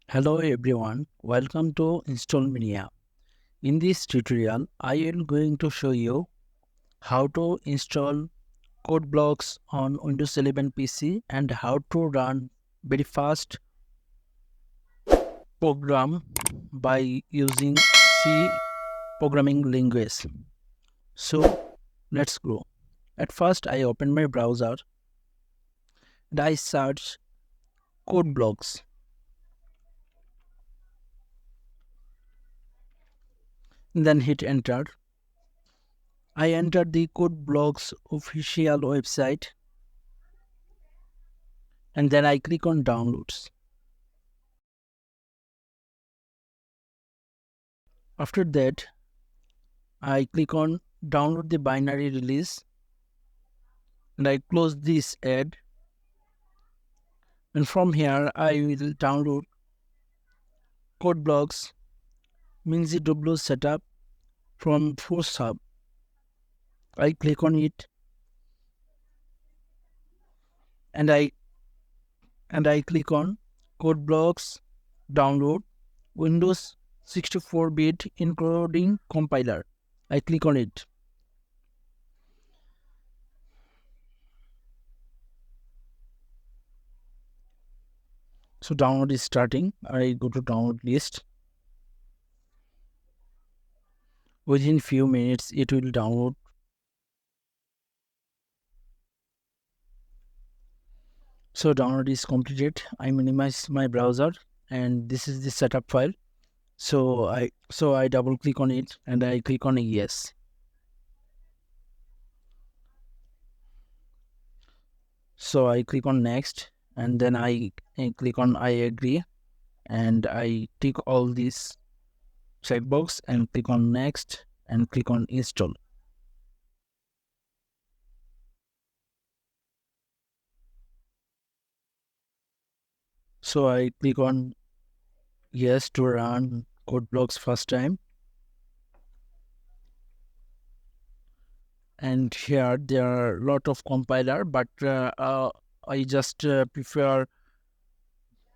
Hello everyone, welcome to Install Mania. In this tutorial, I am going to show you how to install Codeblocks on Windows 11 PC and how to run very fast program by using C programming language. So let's go. At first, I open my browser and I search Codeblocks. Then hit enter. I enter the Codeblocks official website and then I click on downloads. After that, I click on download the binary release and I close this ad, and from here I will download Codeblocks MinZW setup from Force Hub. I click on it and I click on Codeblocks download Windows 64-bit including compiler. I click on it. So download is starting. I go to download list. Within few minutes it will download. So download is completed. I minimize my browser and this is the setup file. So I double click on it and I click on yes. So I click on next and then I click on I agree and I tick all these checkbox and click on next and click on install. So I click on yes to run Codeblocks first time. And here there are a lot of compiler, but I just prefer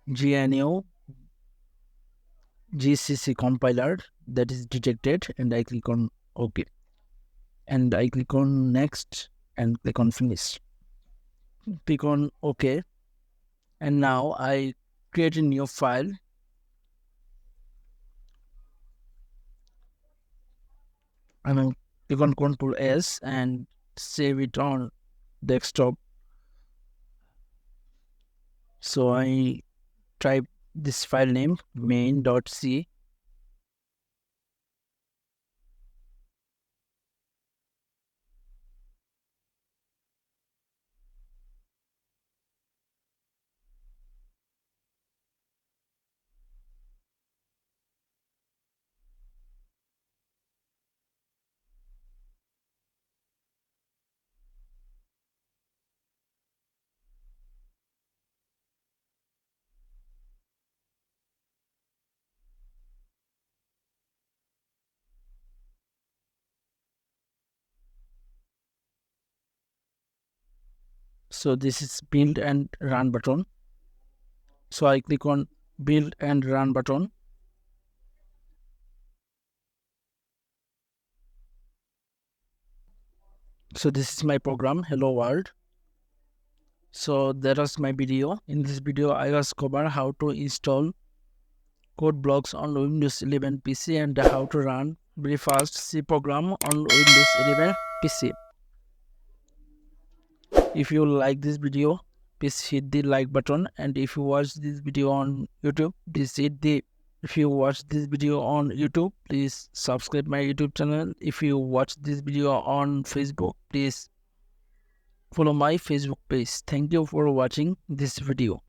GNU GCC compiler that is detected, and I click on OK. And I click on next and click on finish. Click on OK. And now I create a new file. I mean, click on Ctrl S and save it on desktop. So I type this file name main.c. So this is build and run button. So I click on build and run button. So this is my program, hello world. So that was my video. In this video, I was cover how to install Codeblocks on Windows 11 PC and how to run very fast C program on Windows 11 PC. If you like this video, please hit the like button, and if you watch this video on YouTube, please if you watch this video on YouTube, please subscribe my YouTube channel. If you watch this video on Facebook, please follow my Facebook page. Thank you for watching this video.